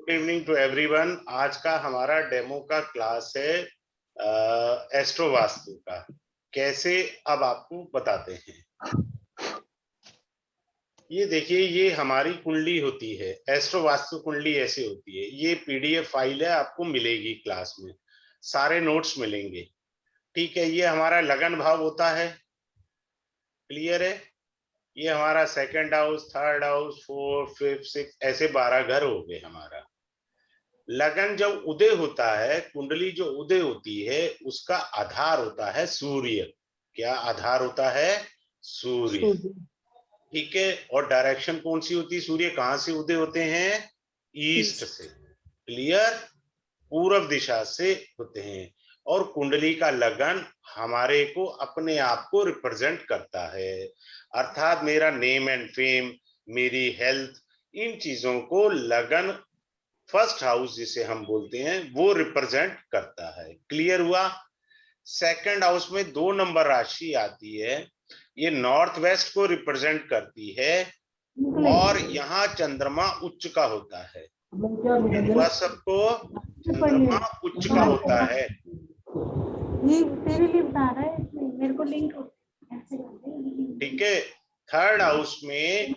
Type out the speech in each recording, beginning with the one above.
Good evening to everyone. आज का हमारा डेमो का क्लास है एस्ट्रो वास्तु का। कैसे अब आपको बताते हैं। ये देखिए, ये हमारी कुंडली होती है। एस्ट्रो वास्तु कुंडली ऐसी होती है। ये पीडीएफ फाइल है, आपको मिलेगी क्लास में, सारे नोट्स मिलेंगे। ठीक है, ये हमारा लगन भाव होता है। क्लियर है? ये हमारा second house, third house, fourth, fifth, six, ऐसे 12 घर हो गए हमारा। लगन जब उदय होता है, कुंडली जो उदय होती है, उसका आधार होता है सूर्य। क्या आधार होता है? सूर्य। ठीक है, और डायरेक्शन कौन सी होती है? सूर्य कहां से उदय होते हैं? ईस्ट से। क्लियर? पूर्व दिशा से होते हैं। और कुंडली का लगन हमारे को अपने आप को रिप्रेजेंट करता है, अर्थात मेरा नेम एंड फेम, मेरी हेल्थ, इन चीजों को लगन फर्स्ट हाउस जिसे हम बोलते हैं वो रिप्रेजेंट करता है। क्लियर हुआ? सेकंड हाउस में 2 नंबर राशि आती है, ये नॉर्थ वेस्ट को रिप्रेजेंट करती है, और यहाँ चंद्रमा उच्च का होता है। हुआ सबको? चंद्रमा उच्च का होता है। ये तेरे लिए बता रहा है, मेरे को लिंक। ठीक है, थर्ड हाउस में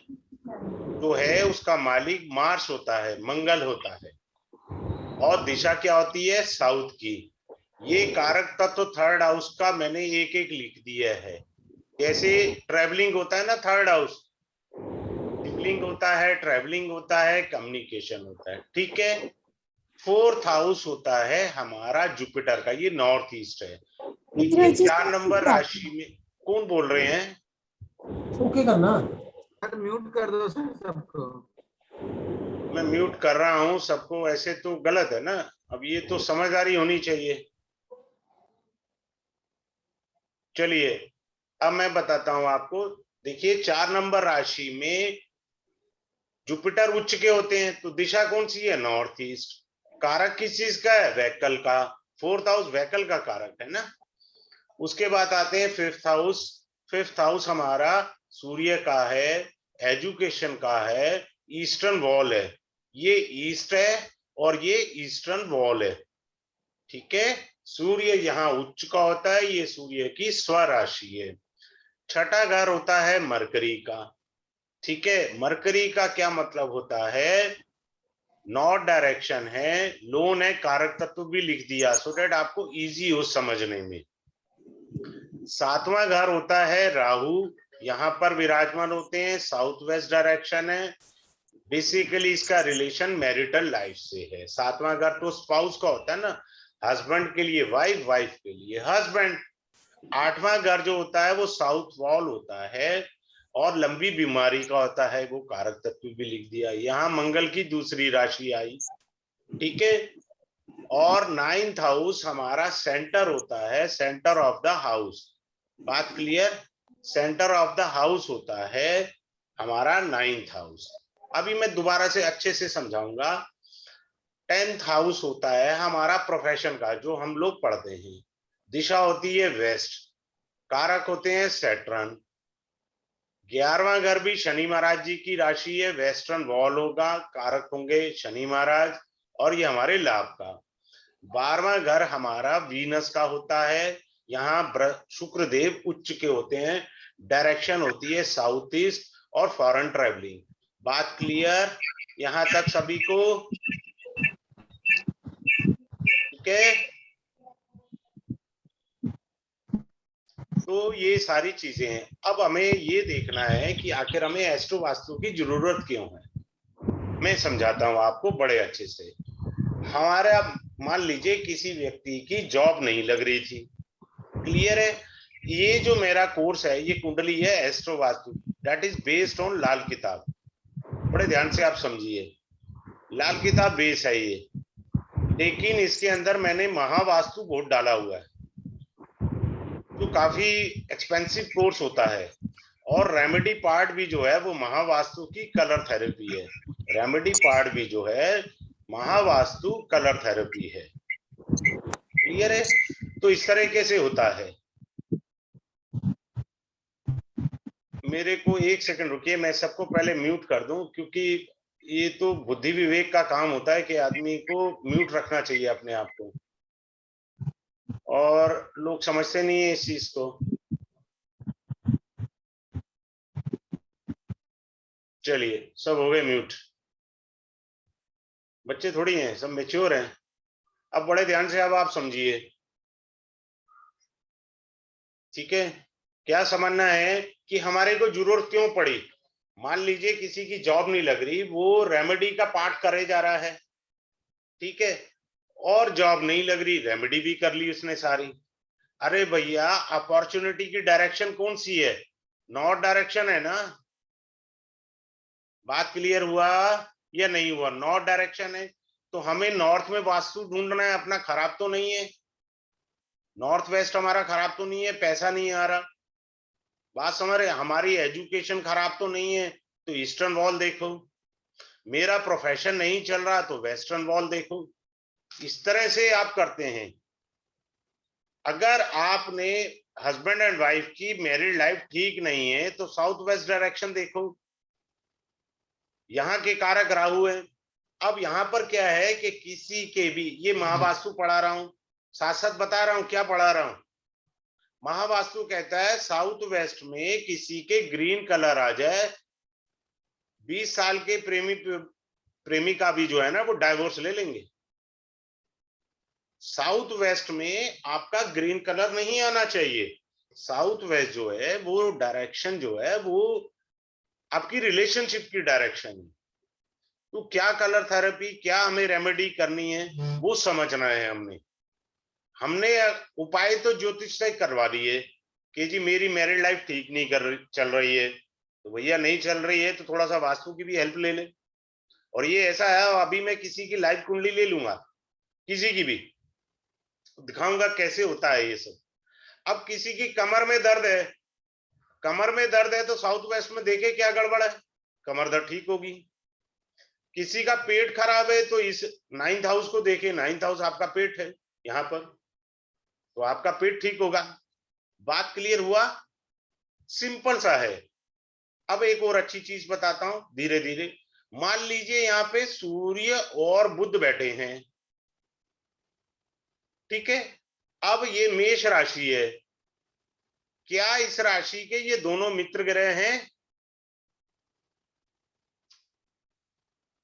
जो है उसका मालिक मार्स होता है, मंगल होता है, और दिशा क्या होती है? साउथ की। ये कारक तत्व तो थर्ड हाउस का मैंने एक एक लिख दिया है। जैसे ट्रैवलिंग होता है ना, थर्ड हाउस, सिबलिंग होता है, ट्रैवलिंग होता है, कम्युनिकेशन होता है। ठीक है, फोर्थ हाउस होता है हमारा जुपिटर का, ये नॉर्थ ईस्ट है। देखिए 4 नंबर राशि में कौन बोल रहे हैं? ओके करना, म्यूट कर दो सर सबको। मैं म्यूट कर रहा हूं सबको, ऐसे तो गलत है ना। अब ये तो समझदारी होनी चाहिए। चलिए अब मैं बताता हूं आपको। देखिए 4 नंबर राशि में जुपिटर उच्च के होते हैं, तो दिशा कौन सी है? North east. कारक किस चीज का है? व्हीकल का। फोर्थ हाउस व्हीकल का कारक है ना। उसके बाद आते हैं फिफ्थ हाउस। फिफ्थ हाउस हमारा सूर्य का है, एजुकेशन का है, ईस्टर्न वॉल है। ये ईस्ट है और ये ईस्टर्न वॉल है। ठीक है, सूर्य यहाँ उच्च का होता है, ये सूर्य की स्वराशि है। छठा घर होता है मरकरी का। ठीक है, मरकरी का क्या मतलब होता है? नॉर्थ डायरेक्शन है, लोन है, कारक तत्व भी लिख दिया सो दैट आपको इजी हो समझने में। सातवां घर होता है राहु, यहाँ पर विराजमान होते हैं, साउथ वेस्ट डायरेक्शन है। बेसिकली इसका रिलेशन मैरिटल लाइफ से है। सातवां घर तो स्पाउस का होता है ना, हस्बैंड के लिए वाइफ, वाइफ के लिए हस्बैंड। आठवां घर जो होता है वो साउथ वॉल होता है, और लंबी बीमारी का होता है, वो कारक तत्व भी लिख दिया। यहाँ मंगल की दूसरी राशि आई। ठीक है, और 9th हाउस हमारा सेंटर होता है, सेंटर ऑफ द हाउस। बात clear? Centre of the house होता है हमारा 9th हाउस। अभी मैं दोबारा से अच्छे से समझाऊंगा। 10th हाउस होता है हमारा प्रोफेशन का, जो हम लोग पढ़ते हैं। दिशा होती है वेस्ट, कारक होते हैं सैटर्न। 11वां घर भी शनि महाराज जी की राशि है, वेस्टर्न वॉल होगा, कारक होंगे शनि महाराज, और ये हमारे लाभ का। 12वां घर हमारा वीनस का होता है, यहाँ शुक्र देव उच्च के होते हैं, डायरेक्शन होती है साउथ ईस्ट, और फॉरेन ट्रैवलिंग। बात क्लियर यहाँ तक सभी को? ठीक है, तो ये सारी चीजें हैं। अब हमें ये देखना है कि आखिर हमें एस्ट्रो वास्तु की जरूरत क्यों है। मैं समझाता हूं आपको बड़े अच्छे से। हमारा मान लीजिए किसी व्यक्ति की जॉब नहीं लग रही थी। क्लियर है? ये जो मेरा कोर्स है, ये कुंडली है astro vastu, that is based on Lal Kitab. बड़े ध्यान से आप समझिए, लाल किताब बेस है ये, लेकिन इसके अंदर मैंने महावास्तु बोर्ड डाला हुआ है, जो काफी एक्सपेंसिव कोर्स होता है। और रेमेडी पार्ट भी जो है वो महावास्तु की कलर थेरेपी है। रेमेडी पार्ट भी जो है महावास्तु कलर थेरेपी है। क्लियर है? तो इस तरीके से होता है। मेरे को एक सेकंड रुकिए, मैं सबको पहले म्यूट कर दूं, क्योंकि ये तो बुद्धि विवेक का काम होता है कि आदमी को म्यूट रखना चाहिए अपने आप को, और लोग समझते नहीं है इस चीज को। चलिए, सब हो गए म्यूट। बच्चे थोड़ी हैं, सब मैच्योर हैं। अब बड़े ध्यान से अब आप समझिए, ठीक है। क्या समझना है कि हमारे को जरूरत क्यों पड़ी। मान लीजिए किसी की जॉब नहीं लग रही, वो रेमेडी का पाठ करे जा रहा है, ठीक है, और जॉब नहीं लग रही, रेमेडी भी कर ली उसने सारी। अरे भैया, अपॉर्चुनिटी की डायरेक्शन कौन सी है? नॉर्थ डायरेक्शन है ना। बात क्लियर हुआ या नहीं हुआ? नॉर्थ डायरेक्शन है, तो हमें नॉर्थ में वास्तु ढूंढना है अपना। खराब तो नहीं है, नॉर्थ वेस्ट हमारा खराब तो नहीं है, पैसा नहीं आ रहा। बात समझ रहे? हमारी एजुकेशन खराब तो नहीं है, तो ईस्टर्न वॉल देखो। मेरा प्रोफेशन नहीं चल रहा, तो वेस्टर्न वॉल देखो। इस तरह से आप करते हैं। अगर आपने हस्बैंड एंड वाइफ की मैरिड लाइफ ठीक नहीं है, तो साउथ वेस्ट डायरेक्शन देखो। यहाँ के कारक राहु है। अब यहाँ पर क्या है कि किसी के भी, ये महावास्तु पढ़ा रहा हूं, साथ साथ बता रहा हूं क्या पढ़ा रहा हूं। महावास्तु कहता है साउथ वेस्ट में किसी के ग्रीन कलर आ जाए, 20 साल के प्रेमिका भी जो है ना, वो डाइवोर्स ले लेंगे। साउथ वेस्ट में आपका ग्रीन कलर नहीं आना चाहिए। साउथ वेस्ट जो है वो डायरेक्शन जो है, वो आपकी रिलेशनशिप की डायरेक्शन है। तो क्या कलर थेरेपी, क्या हमें रेमेडी करनी है, वो समझना है। हमने उपाय तो ज्योतिष से करवा दिए कि जी मेरी मैरिड लाइफ ठीक नहीं चल रही है, तो भैया नहीं चल रही है तो थोड़ा सा वास्तु की भी हेल्प ले लें। और ये ऐसा है, अभी मैं किसी की लाइफ कुंडली ले लूंगा, किसी की भी दिखाऊंगा कैसे होता है ये सब। अब किसी की कमर में दर्द है, कमर में दर्द है तो साउथ वेस्ट में देखे क्या गड़बड़ है, कमर दर्द ठीक होगी। किसी का पेट खराब है तो इस 9th हाउस को देखे, 9th हाउस आपका पेट है यहाँ पर, तो आपका पेट ठीक होगा। बात क्लियर हुआ? सिंपल सा है। अब एक और अच्छी चीज बताता हूं धीरे धीरे। मान लीजिए यहाँ पे सूर्य और बुध बैठे हैं, ठीक है। अब ये मेष राशि है, क्या इस राशि के ये दोनों मित्र ग्रह हैं?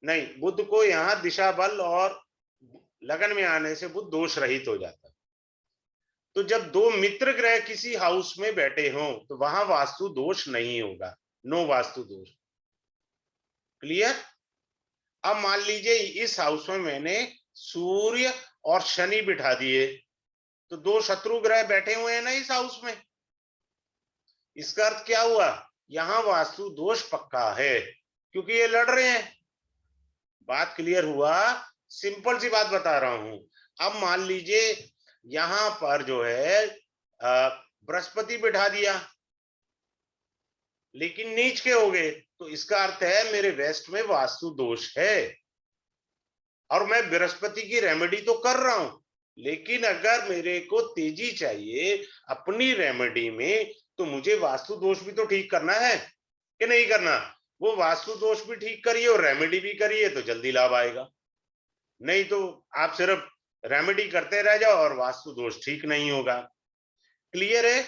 नहीं, बुध को यहां दिशा बल और लगन में आने से बुध दोष रहित हो जाता है। तो जब दो मित्र ग्रह किसी हाउस में बैठे हों तो वहां वास्तु दोष नहीं होगा, नो वास्तु दोष। क्लियर? अब मान लीजिए इस हाउस में मैंने सूर्य और शनि बिठा दिए, तो दो शत्रु ग्रह बैठे हुए हैं ना इस हाउस में। इसका अर्थ क्या हुआ? यहां वास्तु दोष पक्का है, क्योंकि ये लड़ रहे हैं। बात क्लियर हुआ? सिंपल सी बात बता रहा हूं। अब मान लीजिए यहां पर जो है बृहस्पति बिठा दिया, लेकिन नीच के हो गए, तो इसका अर्थ है मेरे वेस्ट में वास्तु दोष है। और मैं बृहस्पति की रेमेडी तो कर रहा हूं, लेकिन अगर मेरे को तेजी चाहिए अपनी रेमेडी में, तो मुझे वास्तु दोष भी तो ठीक करना है कि नहीं करना? वो वास्तु दोष भी ठीक करिए और रेमेडी भी करिए, तो जल्दी लाभ आएगा। नहीं तो आप सिर्फ रेमेडी करते रह जाओ और वास्तु दोष ठीक नहीं होगा। क्लियर है?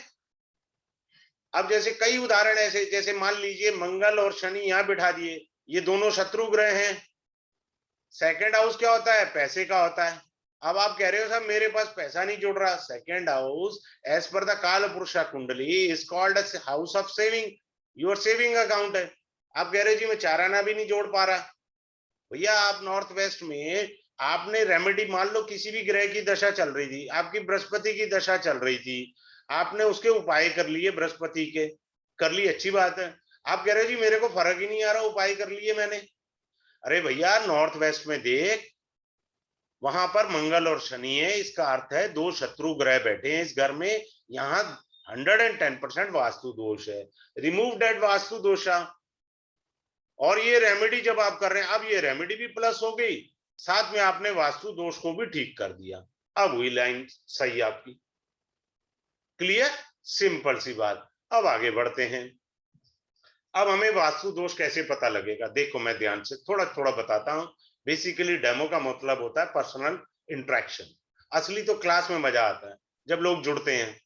अब जैसे कई उदाहरण ऐसे, जैसे मान लीजिए मंगल और शनि यहां बिठा दिए, ये दोनों शत्रु ग्रह हैं। सेकंड हाउस क्या होता है? पैसे का होता है। अब आप कह रहे हो साहब मेरे पास पैसा नहीं जुड़ रहा। Second house as per the काल पुरुषा कुंडली is called house of saving, your saving account है। आप कह रहे हो जी मैं 4 आना भी नहीं जोड़ पा रहा। भैया आप नॉर्थ वेस्ट में आपने रेमेडी, मान लो किसी भी ग्रह की दशा चल रही थी, आपकी बृहस्पति की दशा चल रही थी, आपने उसके उपाय कर लिए, बृहस्पति के कर लिए, अच्छी बात है। आप कह रहे हो जी मेरे को फर्क ही नहीं आ रहा, उपाय कर लिए मैंने। अरे भैया नॉर्थ वेस्ट में देख, वहां पर मंगल और शनि है, इसका अर्थ है दो शत्रु ग्रह बैठे हैं इस घर में। यहाँ 110% वास्तु दोष है। रिमूव दैट वास्तु दोषा। और ये रेमेडी जब आप कर रहे हैं, अब ये रेमेडी भी प्लस हो गई, साथ में आपने वास्तु दोष को भी ठीक कर दिया। अब हुई लाइन सही आपकी। क्लियर? सिंपल सी बात। अब आगे बढ़ते हैं। अब हमें वास्तु दोष कैसे पता लगेगा? देखो मैं ध्यान से थोड़ा थोड़ा बताता हूं। बेसिकली डेमो का मतलब होता है पर्सनल इंटरेक्शन। असली तो क्लास में मजा आता है जब लोग जुड़ते हैं,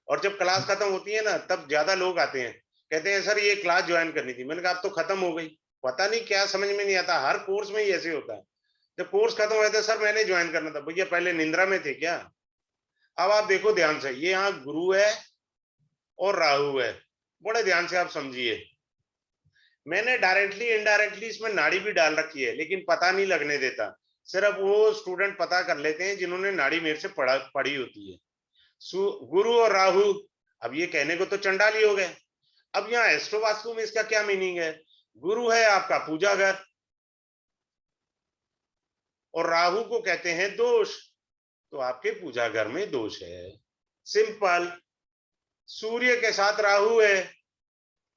और जब क्लास खत्म होती है ना तब ज्यादा लोग आते हैं, कहते हैं सर ये क्लास ज्वाइन करनी थी। मैंने कहा अब तो खत्म हो गई। पता नहीं क्या, समझ में नहीं आता, हर कोर्स में ही ऐसे होता है। जब कोर्स खत्म हुआ था, सर मैंने ज्वाइन करना था। भैया पहले निंद्रा में थे क्या? अब आप देखो ध्यान से, ये यहाँ गुरु है और राहु है, बड़े ध्यान से आप समझिए। मैंने डायरेक्टली इनडायरेक्टली इसमें नाड़ी भी डाल रखी है, लेकिन पता नहीं लगने देता। सिर्फ वो स्टूडेंट पता कर लेते हैं जिन्होंने नाड़ी मेरे से पढ़ी होती है। गुरु और राहु, अब ये कहने को तो चंडाली हो गए। अब यहाँ एस्ट्रो वास्तु में इसका क्या मीनिंग है? गुरु है आपका पूजा घर, और राहु को कहते हैं दोष, तो आपके पूजा घर में दोष है। सिंपल। सूर्य के साथ राहु है,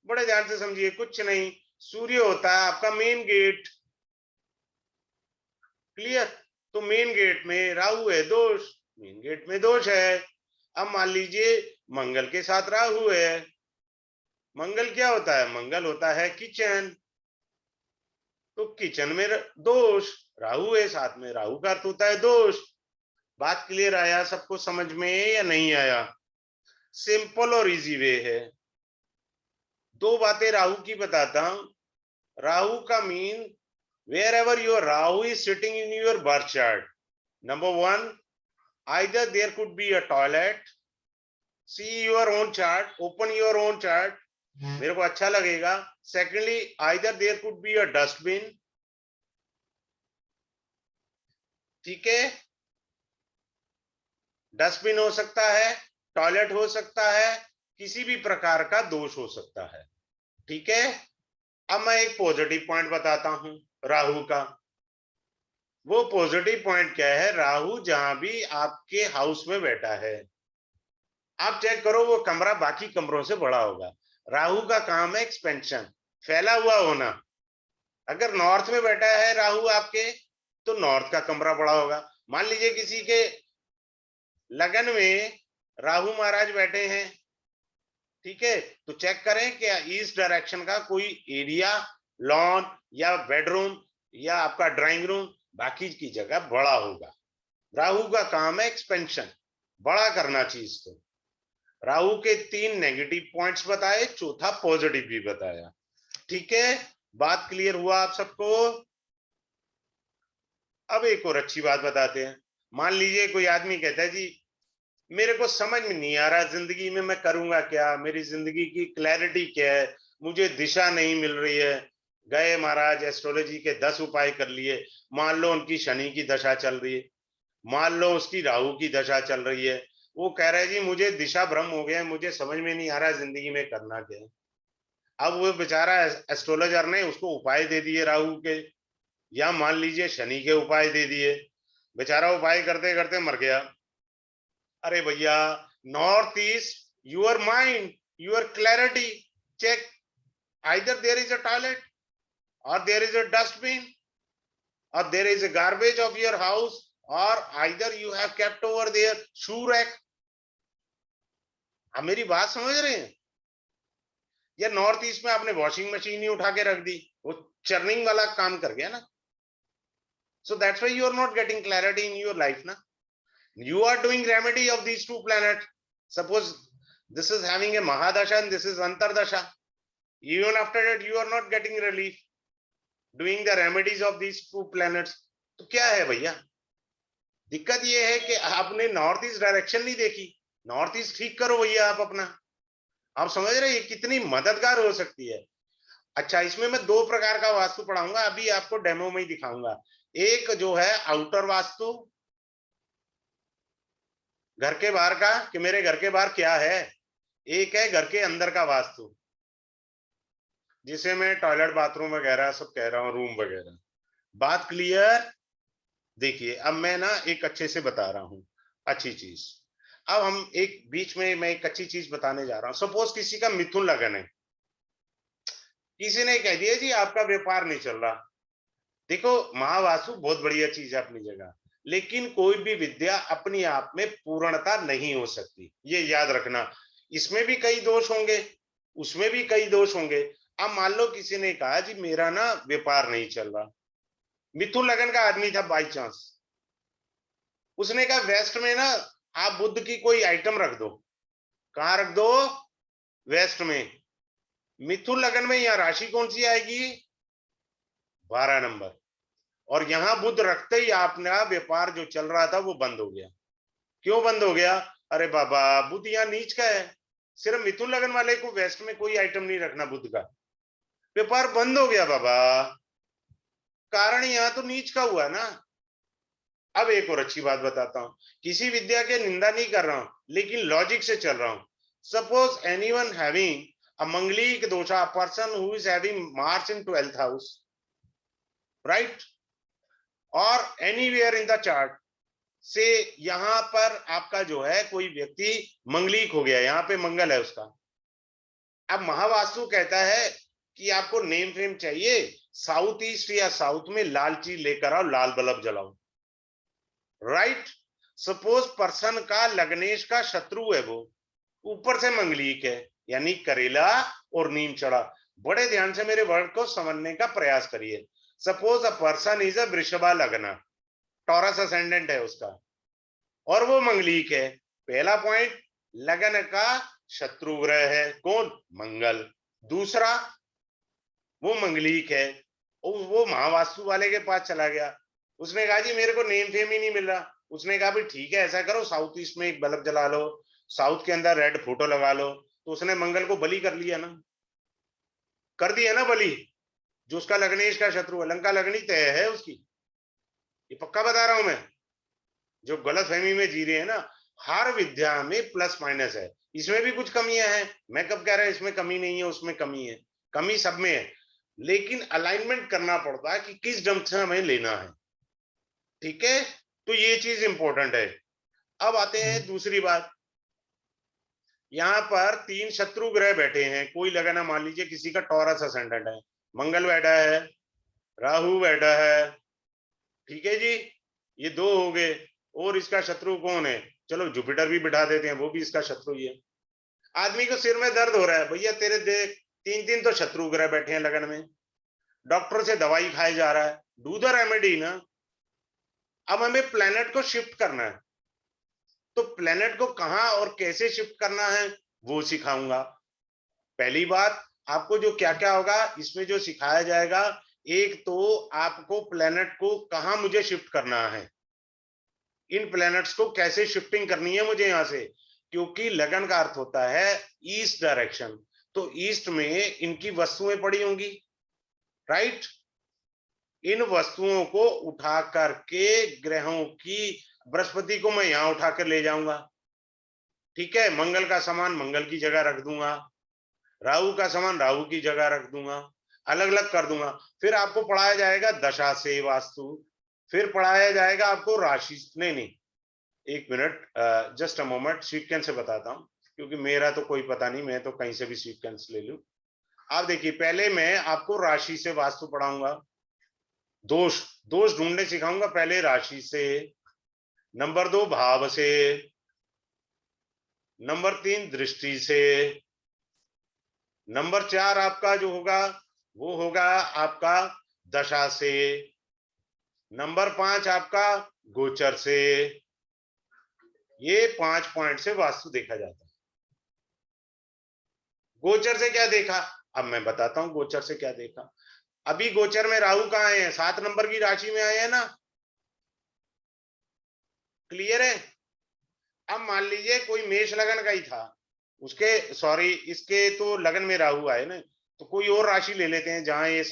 बड़े ध्यान से समझिए, कुछ नहीं। सूर्य होता है आपका मेन गेट, क्लियर? तो मेन गेट में राहु है, दोष, मेन गेट में दोष है। अब मान लीजिए मंगल के साथ राहु है। मंगल क्या होता है? मंगल होता है किचन, तो किचन में दोष, राहु है साथ में, राहु का अर्थ होता है दोष। बात क्लियर आया सबको समझ में या नहीं आया? सिंपल और इजी वे है। दो बातें राहु की बताता हूं। राहु का mean wherever your Rahu is sitting in your birth chart. Number one, either there could be a toilet. See your own chart, open your own chart. मेरे को अच्छा लगेगा. Secondly, either there could be a dustbin. ठीक है, dustbin हो सकता है, toilet हो सकता है, किसी भी प्रकार का दोष हो सकता है। ठीक है, अब मैं एक पॉजिटिव पॉइंट बताता हूं राहु का। वो पॉजिटिव पॉइंट क्या है? राहु जहां भी आपके हाउस में बैठा है, आप चेक करो वो कमरा बाकी कमरों से बड़ा होगा। राहु का काम है एक्सपेंशन, फैला हुआ होना। अगर नॉर्थ में बैठा है राहु आपके, तो नॉर्थ का कमरा बड़ा होगा। मान लीजिए किसी के लगन में राहु महाराज बैठे हैं, ठीक है, तो चेक करें कि ईस्ट डायरेक्शन का कोई एरिया, लॉन या बेडरूम या आपका ड्राइंग रूम बाकी की जगह बड़ा होगा। राहु का काम है एक्सपेंशन, बड़ा करना चीज को। राहु के 3 नेगेटिव पॉइंट्स बताए, चौथा पॉजिटिव भी बताया। ठीक है, बात क्लियर हुआ आप सबको? अब एक और अच्छी बात बताते हैं। मान लीजिए कोई आदमी कहता है जी मेरे को समझ में नहीं आ रहा जिंदगी में मैं करूंगा क्या, मेरी जिंदगी की क्लैरिटी क्या है, मुझे दिशा नहीं मिल रही है। गए महाराज एस्ट्रोलॉजी के 10 उपाय कर लिए। मान लो उनकी शनि की दशा चल रही है, मान लो उसकी राहु की दशा चल रही है, वो कह रहा है जी मुझे दिशा भ्रम हो गया है, मुझे समझ में नहीं आ रहा जिंदगी में करना क्या है। अब वो बेचारा एस्ट्रोलॉजर ने उसको उपाय दे दिए राहु के, या मान लीजिए शनि के उपाय दे दिए, बेचारा उपाय करते करते मर गया। अरे भैया, north east your mind, your clarity, check either there is a toilet or there is a dustbin or there is a garbage of your house or either you have kept over there shoe rack. आप मेरी बात समझ रहे हैं? या north east में आपने washing machine ही उठा के रख दी, वो चर्निंग वाला काम कर गया ना। So that's why you are not getting clarity in your life na. You are doing remedy of these 2 planets. Suppose this is having a Mahadasha and this is Antardasha. Even after that you are not getting relief doing the remedies of these 2 planets. तो क्या है भैया? दिक्कत ये है कि आपने north east direction नहीं देखी। नॉर्थ ईस्ट ठीक करो भैया आप अपना। आप समझ रहे हैं कितनी मददगार हो सकती है? अच्छा, इसमें मैं 2 प्रकार का वास्तु पढ़ाऊंगा, अभी आपको डेमो में ही दिखाऊंगा। एक जो है आउटर वास्तु, घर के बाहर का कि मेरे घर के बाहर क्या है। एक है घर के अंदर का वास्तु, जिसे मैं टॉयलेट बाथरूम वगैरह सब कह रहा हूँ, रूम वगैरह। बात क्लियर? देखिए अब मैं ना एक अच्छे से बता रहा हूँ अच्छी चीज। अब हम एक बीच में मैं एक अच्छी चीज बताने जा रहा हूँ। सपोज किसी का मिथुन लगन है, किसी ने कह दिया जी आपका व्यापार नहीं चल रहा। देखो महावास्तु बहुत बढ़िया चीज है अपनी जगह, लेकिन कोई भी विद्या अपनी आप में पूर्णता नहीं हो सकती, ये याद रखना। इसमें भी कई दोष होंगे, उसमें भी कई दोष होंगे। अब मान लो किसी ने कहा जी मेरा ना व्यापार नहीं चल रहा, मिथुन लगन का आदमी था बाई चांस, उसने कहा वेस्ट में ना आप बुद्ध की कोई आइटम रख दो। कहां रख दो? वेस्ट में। मिथुन लगन में यहां राशि कौन सी आएगी? 12 नंबर। और यहां बुद्ध रखते ही आपका व्यापार जो चल रहा था वो बंद हो गया। क्यों बंद हो गया? अरे बाबा बुद्ध यहाँ नीच का है, सिर्फ मिथुन लगन वाले को वेस्ट में कोई आइटम नहीं रखना, बुद्ध का व्यापार बंद हो गया बाबा। कारण यहाँ तो नीच का हुआ ना। अब एक और अच्छी बात बताता हूं, किसी विद्या के निंदा नहीं कर रहा हूं, लेकिन लॉजिक से चल रहा हूं। Suppose anyone having a Manglik dosha, person who is having Mars in 12th house, right, और एनीवेयर इन द चार्ट से यहां पर आपका जो है कोई व्यक्ति मंगलिक हो गया, यहां पे मंगल है उसका। अब महावास्तु कहता है कि आपको नेम फ्रेम चाहिए, साउथ ईस्ट या साउथ में लाल चीज लेकर आओ, लाल बल्ब जलाओ, राइट। सपोज पर्सन का लग्नेश का शत्रु है, वो ऊपर से मंगलिक है, यानी करेला और नीम चढ़ा। बड़े ध्यान से मेरे वर्ड को समझने का प्रयास करिए। Suppose a person is a Vrishabha लग्न, टॉरस असेंडेंट है उसका, और वो मंगलिक है। पहला पॉइंट, लगन का शत्रु ग्रह है कौन? मंगल। दूसरा, वो मंगलिक है, वो महावास्तु वाले के पास चला गया, उसने कहा जी मेरे को नेम फेम ही नहीं मिल रहा। उसने कहा भाई ठीक है ऐसा करो, साउथ ईस्ट में एक बल्ब जला लो, साउथ के अंदर रेड फोटो लगा लो। तो उसने मंगल को बलि कर लिया ना, कर दिया ना बलि। जो उसका लग्नेश का शत्रु है, लंका लगनी तय है उसकी, ये पक्का बता रहा हूं मैं। जो गलत फहमी में जी रहे हैं ना, हर विद्या में प्लस माइनस है, इसमें भी कुछ कमियां हैं। मैं कब कह रहा है इसमें कमी नहीं है, उसमें कमी है, कमी सब में है, लेकिन अलाइनमेंट करना पड़ता है कि किस ढंग से हमें लेना है, ठीक है। तो ये चीज इंपॉर्टेंट है। अब आते हैं दूसरी बात, यहाँ पर 3 शत्रु ग्रह बैठे हैं, कोई लगना, मान लीजिए किसी का टॉरस असेंडेंट है, मंगल बैठा है, राहु बैठा है, ठीक है जी, ये 2 हो गए। और इसका शत्रु कौन है? चलो जुपिटर भी बिठा देते हैं, वो भी इसका शत्रु ही है। आदमी को सिर में दर्द हो रहा है, भैया तेरे देख 3 तो शत्रु ग्रह बैठे हैं लगन में, डॉक्टर से दवाई खाए जा रहा है, डू द रेमेडी ना। अब हमें प्लेनेट को शिफ्ट करना है, तो प्लेनेट को कहां और कैसे शिफ्ट करना है वो सिखाऊंगा। पहली बात, आपको जो क्या क्या होगा इसमें जो सिखाया जाएगा, एक तो आपको प्लेनेट को कहां मुझे शिफ्ट करना है, इन प्लैनेट्स को कैसे शिफ्टिंग करनी है मुझे यहां से, क्योंकि लगन का अर्थ होता है ईस्ट डायरेक्शन, तो ईस्ट में इनकी वस्तुएं पड़ी होंगी, राइट। इन वस्तुओं को उठा करके ग्रहों की, बृहस्पति को मैं यहां उठा कर ले जाऊंगा, ठीक है, मंगल का सामान मंगल की जगह रख दूंगा, राहु का सामान राहु की जगह रख दूंगा, अलग अलग कर दूंगा। फिर आपको पढ़ाया जाएगा दशा से वास्तु, फिर पढ़ाया जाएगा आपको राशि, नहीं, एक minute, just a moment, sequence से बताता हूं, क्योंकि मेरा तो कोई पता नहीं, मैं तो कहीं से भी सीक्वेंस ले लूं। आप देखिए, पहले मैं आपको राशि से वास्तु पढ़ाऊंगा, दोष दोष ढूंढने सिखाऊंगा, पहले राशि से, नंबर 2 भाव से, नंबर 3 दृष्टि से, नंबर 4 आपका जो होगा वो होगा आपका दशा से, नंबर 5 आपका गोचर से। ये 5 पॉइंट से वास्तु देखा जाता है। गोचर से क्या देखा, अब मैं बताता हूं गोचर से क्या देखा। अभी गोचर में राहु कहाँ आए हैं? 7 नंबर की राशि में आए हैं ना, क्लियर है। अब मान लीजिए कोई मेष लगन का ही था, उसके, सॉरी, इसके तो लगन में राहु आए ना, तो कोई और राशि ले लेते हैं जहां ये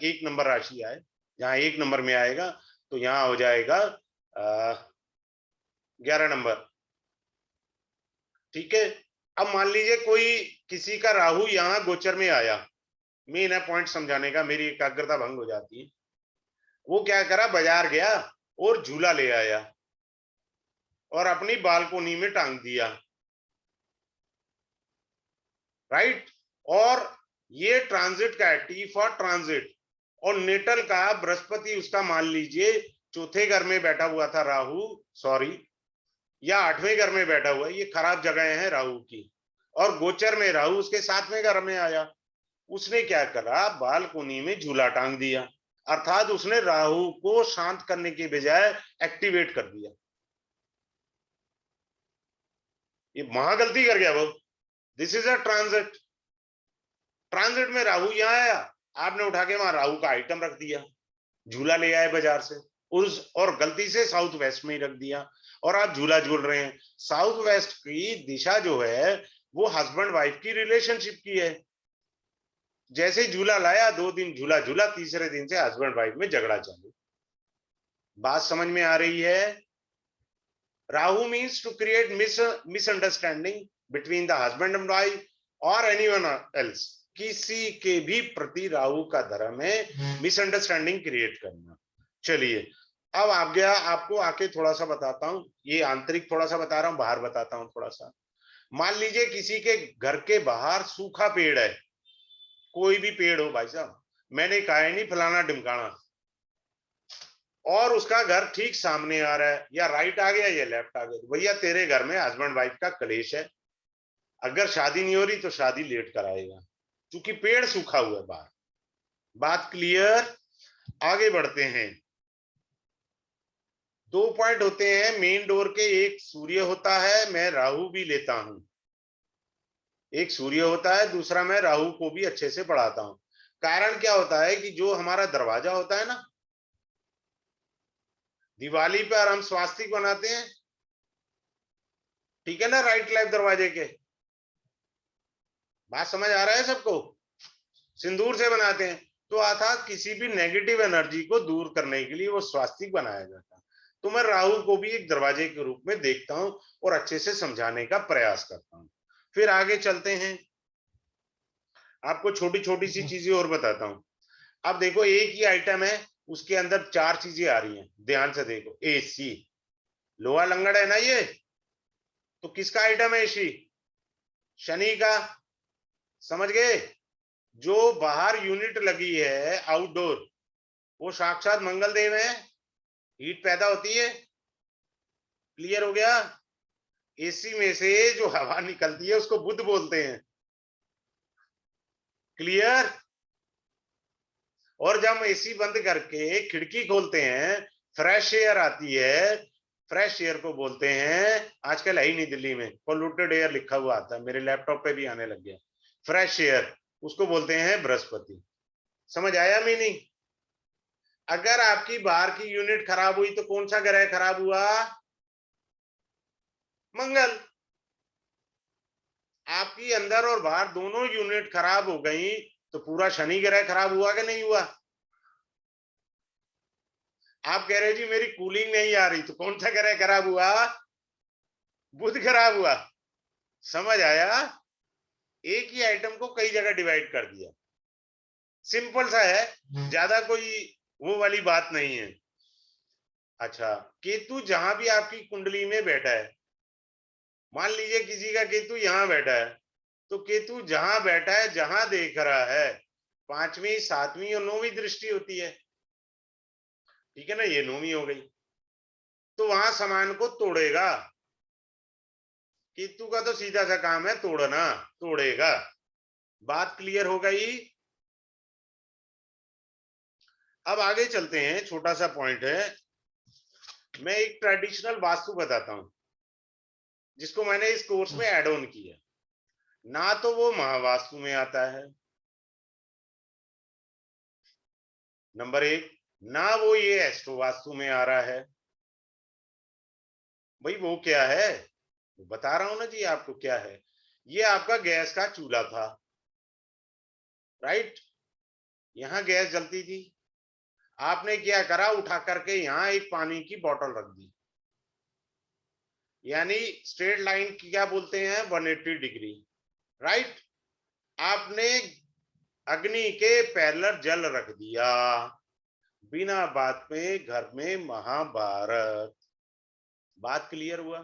1 नंबर राशि आए, जहां 1 नंबर में आएगा तो यहां हो जाएगा 11 नंबर, ठीक है। अब मान लीजिए कोई किसी का राहु यहाँ गोचर में आया, मेन है पॉइंट समझाने का, मेरी एकाग्रता भंग हो जाती है। वो क्या करा, बाजार गया और झूला ले आया और अपनी बालकोनी में टांग दिया, राइट। और ये ट्रांजिट का है, टी फॉर ट्रांजिट, और नेटल का बृहस्पति उसका मान लीजिए चौथे घर में बैठा हुआ था राहु, सॉरी, या 8वें घर में बैठा हुआ है, ये खराब जगह है राहु की, और गोचर में राहु उसके 7वें घर में आया, उसने क्या करा, बालकोनी में झूला टांग दिया, अर्थात उसने राहु को शांत करने के बजाय एक्टिवेट कर दिया। ये महागलती कर गया वो। This is a transit. Transit में राहु यहां आया, आपने उठा के वहां राहु का आइटम रख दिया, झूला ले आए बाजार से, और गलती से साउथ वेस्ट में ही रख दिया, और आप झूला झूल रहे हैं। साउथ वेस्ट की दिशा जो है वो हस्बैंड वाइफ की रिलेशनशिप की है। जैसे ही झूला लाया, 2 दिन झूला झूला, तीसरे दिन से हस्बैंड वाइफ में झगड़ा चालू। बात समझ में आ रही है? Rahu means to create misunderstanding between the husband and wife और एनीवन एल्स। किसी के भी प्रति राहु का धर्म है मिसअंडरस्टैंडिंग क्रिएट करना। चलिए, अब आप गया, आपको आके थोड़ा सा बताता हूं, ये आंतरिक थोड़ा सा बता रहा हूं, बाहर बताता हूं थोड़ा सा। मान लीजिए किसी के घर के बाहर सूखा पेड़ है, कोई भी पेड़ हो भाई साहब, मैंने कहा है नहीं फलाना ढिमकाना, और उसका घर ठीक सामने आ रहा है, या राइट आ गया या लेफ्ट आ गया, तो भैया तेरे घर में हस्बैंड वाइफ का कलेश है। अगर शादी नहीं हो रही तो शादी लेट कराएगा, क्योंकि पेड़ सूखा हुआ है बाहर। बात क्लियर? आगे बढ़ते हैं। 2 पॉइंट होते हैं मेन डोर के, एक सूर्य होता है, मैं राहु भी लेता हूं। एक सूर्य होता है, दूसरा मैं राहु को भी अच्छे से पढ़ाता हूं। कारण क्या होता है कि जो हमारा दरवाजा होता है ना, दिवाली पर हम स्वास्तिक बनाते हैं, ठीक है ना, राइट लेफ्ट दरवाजे के। बात समझ आ रहा है सबको? सिंदूर से बनाते हैं, तो अर्थात किसी भी नेगेटिव एनर्जी को दूर करने के लिए वो स्वास्तिक बनाया जाता है। तो मैं राहु को भी एक दरवाजे के रूप में देखता हूं और अच्छे से समझाने का प्रयास करता हूं। फिर आगे चलते हैं, आपको छोटी छोटी सी चीजें और बताता हूं। अब देखो, एक ही आइटम है, उसके अंदर 4 चीजें आ रही हैं, ध्यान से देखो। एसी, लोहा लंगड़ है ना ये, तो किसका आइटम है एसी? शनि का। समझ गए? जो बाहर यूनिट लगी है आउटडोर, वो साक्षात मंगल देव है, हीट पैदा होती है। क्लियर हो गया? एसी में से जो हवा निकलती है उसको बुध बोलते हैं। क्लियर? और जब हम एसी बंद करके खिड़की खोलते हैं, फ्रेश एयर आती है, फ्रेश एयर को बोलते हैं, आजकल है ही नहीं दिल्ली में, पोल्यूटेड एयर लिखा हुआ आता है, मेरे लैपटॉप पे भी आने लग गया, फ्रेश एयर, उसको बोलते हैं बृहस्पति। समझ आया मीनिंग? अगर आपकी बाहर की यूनिट खराब हुई तो कौन सा ग्रह खराब हुआ? मंगल। आपकी अंदर और बाहर दोनों यूनिट खराब हो गई तो पूरा शनि ग्रह खराब हुआ कि नहीं हुआ? आप कह रहे जी मेरी कूलिंग नहीं आ रही, तो कौन सा ग्रह खराब हुआ? बुध खराब हुआ। समझ आया? एक ही आइटम को कई जगह डिवाइड कर दिया। सिंपल सा है, ज्यादा कोई वो वाली बात नहीं है। अच्छा, केतु जहां भी आपकी कुंडली में बैठा है, मान लीजिए किसी का केतु यहां बैठा है, तो केतु जहां बैठा है, जहां देख रहा है, 5वीं 7वीं और 9वीं दृष्टि होती है, ठीक है ना, ये 9वीं हो गई, तो वहां समान को तोड़ेगा। केतु का तो सीधा सा काम है तोड़ना, तोड़ेगा। बात क्लियर हो गई? अब आगे चलते हैं, छोटा सा पॉइंट है, मैं एक ट्रेडिशनल वास्तु बताता हूं जिसको मैंने इस कोर्स में ऐड ऑन किया। ना तो वो महावास्तु में आता है, नंबर 1, ना वो ये एस्ट्रो वास्तु में आ रहा है। भाई वो क्या है? बता रहा हूं ना जी आपको क्या है। ये आपका गैस का चूल्हा था, राइट? यहां गैस जलती थी, आपने क्या करा, उठा करके यहां एक पानी की बोतल रख दी, यानी स्ट्रेट लाइन की क्या बोलते हैं, 180 डिग्री, राइट? आपने अग्नि के पैरेलल जल रख दिया, बिना बात में घर में महाभारत। बात क्लियर हुआ?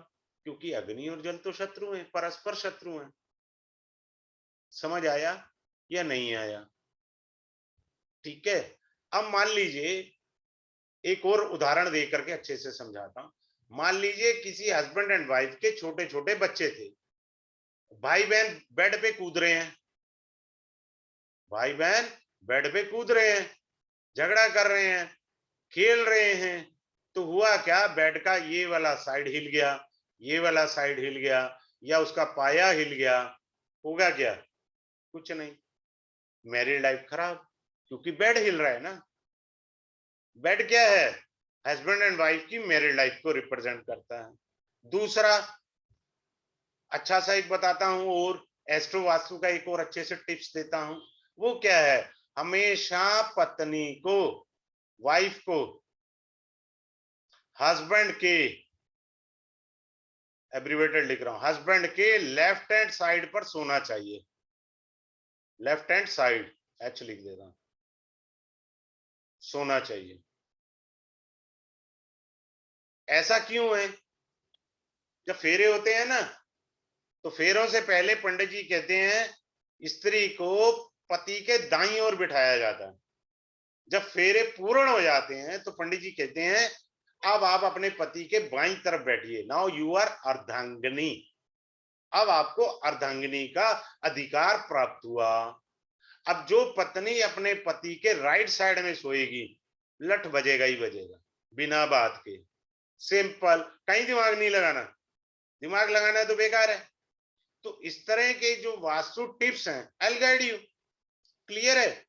क्योंकि अग्नि और जल तो शत्रु हैं, परस्पर शत्रु हैं। समझ आया या नहीं आया? ठीक है। अब मान लीजिए, एक और उदाहरण दे करके अच्छे से समझाता हूं। मान लीजिए किसी हस्बैंड एंड वाइफ के छोटे छोटे बच्चे थे, भाई बहन बेड पे कूद रहे हैं, भाई बहन बेड पे कूद रहे हैं, झगड़ा कर रहे हैं, खेल रहे हैं, तो हुआ क्या, बेड का ये वाला साइड हिल गया, ये वाला साइड हिल गया, या उसका पाया हिल गया, होगा क्या, कुछ नहीं, मैरिड लाइफ खराब, क्योंकि बेड हिल रहा है ना। बेड क्या है, हस्बैंड एंड वाइफ की मैरिड लाइफ को रिप्रेजेंट करता है। दूसरा अच्छा सा एक बताता हूं, और एस्ट्रो वास्तु का एक और अच्छे से टिप्स देता हूं। वो क्या है, हमेशा पत्नी को, वाइफ को हस्बैंड के, एब्रीवेटेड लिख रहा हूं, हस्बैंड के लेफ्ट हैंड साइड पर सोना चाहिए। लेफ्ट हैंड साइड, एच लिख देता हूं, सोना चाहिए। ऐसा क्यों है, जब फेरे होते हैं ना, तो फेरों से पहले पंडित जी कहते हैं स्त्री को पति के दाईं ओर बिठाया जाता है। जब फेरे पूर्ण हो जाते हैं तो पंडित जी कहते हैं अब आप अपने पति के बाईं तरफ बैठिए, नाउ यू आर अर्धांगिनी, अब आपको अर्धांगिनी का अधिकार प्राप्त हुआ। अब जो पत्नी अपने पति के राइट साइड में सोएगी, लठ बजेगा ही बजेगा, बिना बात के, सिंपल, कहीं दिमाग नहीं लगाना, दिमाग लगाना है तो बेकार है। तो इस तरह के जो वास्तु टिप्स हैं, I will guide you, clear है।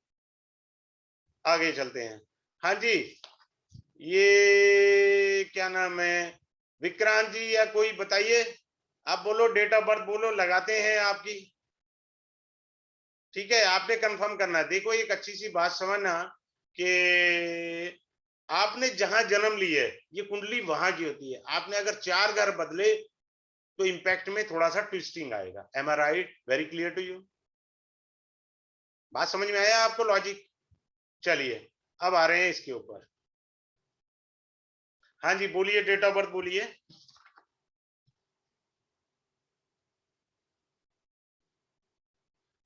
आगे चलते हैं। हाँ जी, ये क्या नाम है, विक्रांत जी या कोई बताइए, आप बोलो, डेट ऑफ बर्थ बोलो, लगाते हैं आपकी, ठीक है, आपने कंफर्म करना है। देखो एक अच्छी सी बात समझना कि आपने जहां जन्म लिया है, ये कुंडली वहां की होती है। आपने अगर 4 घर बदले तो इंपैक्ट में थोड़ा सा ट्विस्टिंग आएगा। Am I right, very clear to you, बात समझ में आया आपको लॉजिक। चलिए अब आ रहे हैं इसके ऊपर। हाँ जी बोलिए, डेट ऑफ बर्थ बोलिए।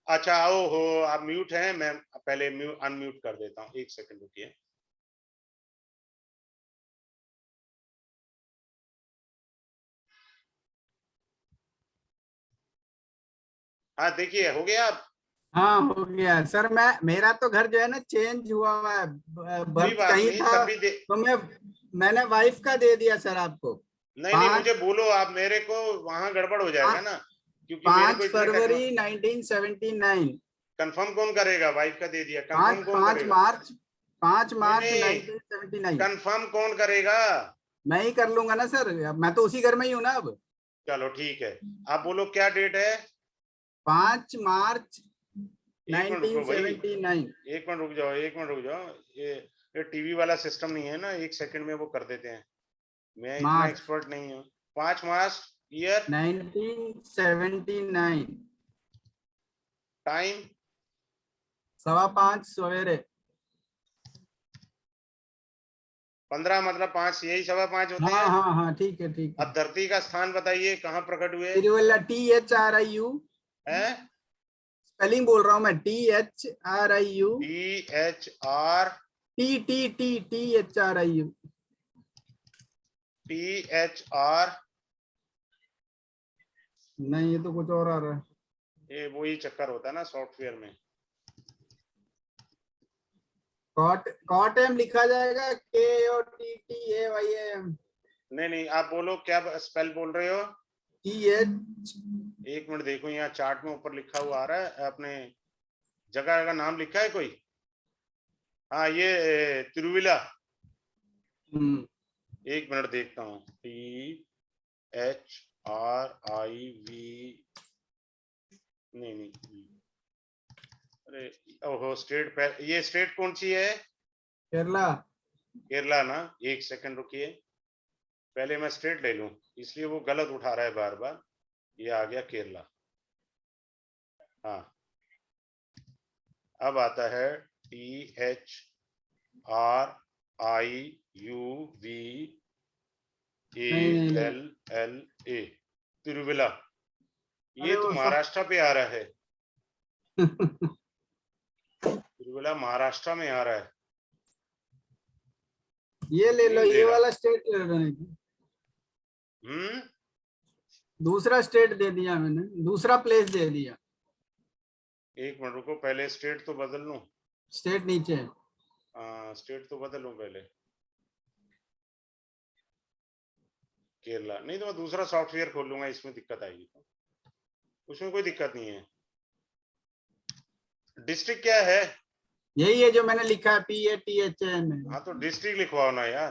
अच्छा ओ हो, आप म्यूट हैं, मैं पहले अनम्यूट कर देता हूं, एक सेकंड रुकिए। हाँ देखिए, हो गया आप, हाँ हो गया सर। मैं मेरा तो घर जो है ना चेंज हुआ है, कोई बर्थ बात कहीं नहीं, था, तब भी तो मैंने वाइफ का दे दिया सर आपको। नहीं नहीं, पाँच मुझे बोलो आप, मेरे को वहां गड़बड़ हो जाएगा ना, क्योंकि मेरे को 5 इतने फरवरी 1979। कंफर्म कौन करेगा, वाइफ का दे दिया, पाँच कंफर्म कौन पाँच करेगा, मार्च 5 नहीं मार्च नहीं, 1979। कंफर्म कौन करेगा। मैं ही कर लूंगा ना सर, अब मैं तो उसी घर में ही हूँ ना अब। चलो ठीक है, आप बोलो क्या डेट है। 5 मार्च एक मिनट रुको भाई, 1979। एक मिनट रुक जाओ, एक मिनट रुक जाओ, ये टीवी वाला सिस्टम नहीं है ना, एक सेकंड में वो कर देते हैं, मैं इतना मार्च एक्सपर्ट नहीं हूँ। 5 मार्च, ईयर, 1979, टाइम, 5:15 सवेरे। 15 मतलब 5, यही 5:15 होते हाँ हैं। हाँ हाँ, ठीक है ठीक है। अब धरती का स्थान बताइए, कहाँ प्रकट हुए तिरुवल्ला, THRIU, हैं। स्पेलिंग बोल रहा हूँ मैं, THRIU, THR, THRIU। THR, नहीं ये तो कुछ और आ रहा है। ये वही चक्कर होता है ना सॉफ्टवेयर में। कॉटम लिखा जाएगा, KOTTAYAM। नहीं नहीं, आप बोलो क्या स्पेल बोल रहे हो। TH, एक मिनट देखो, यहाँ चार्ट में ऊपर लिखा हुआ आ रहा है, अपने जगह का नाम लिखा है कोई। हाँ ये तिरुविला, एक मिनट देखता हूँ, THRIV, नहीं नहीं, अरे ओहो, स्टेट, ये स्टेट कौन सी है, केरला। केरला ना। एक सेकंड रुकिए, पहले मैं स्टेट ले लूं, इसलिए वो गलत उठा रहा है बार बार। ये आ गया केरला। हाँ अब आता है THRIUVALLA, तिरुविला। ये अरे तो वो सब महाराष्ट्र पे आ रहा है, तिरुविला महाराष्ट्र में आ रहा है। ये ले लो, नहीं दे ये रहा। वाला स्टेट ले लो। दूसरा स्टेट दे दिया मैंने, दूसरा प्लेस दे दिया। एक मिनट रुको, पहले स्टेट तो बदल लूं। स्टेट नीचे है। स्टेट तो बदल लूं पहले। केरला नहीं तो मैं दूसरा सॉफ्टवेयर खोल लूंगा, इसमें दिक्कत आएगी। उसमें कोई दिक्कत नहीं है। डिस्ट्रिक्ट क्या है? यही है जो मैंने लिखा है, PATHN। हाँ तो डिस्ट्रिक्ट लिखवाओ ना यार।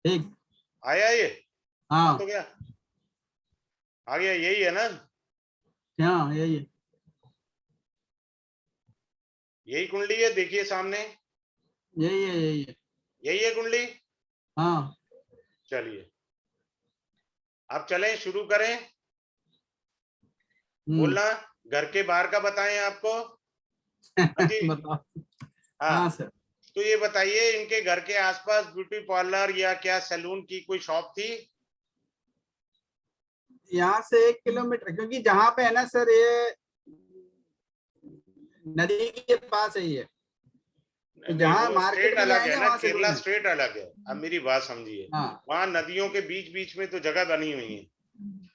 ठीक। आया ये? हाँ तो क्या आ गया? यही है ना? हाँ यही है। यही कुंडली है, देखिए सामने। यही है यही है। यही है कुंडली। हाँ चलिए अब चलें, शुरू करें। हम्म। बोलना। घर के बाहर का बताएं आपको। हाँ जी। बताओ। हाँ हाँ सर। तो ये बताइए, इनके घर के आसपास ब्यूटी पार्लर या क्या सैलून की कोई शॉप थी? यहाँ से 1 किलोमीटर, क्योंकि जहाँ पे है ना सर, ये नदी के पास है ये, तो नहीं जहाँ वो मार्केट स्टेट में अलग जाएंगे है ना, वहां केरला सैलून है। स्टेट अलग है। अब मेरी बात समझिए। हाँ वहां नदियों के बीच बीच में तो जगह बनी हुई है,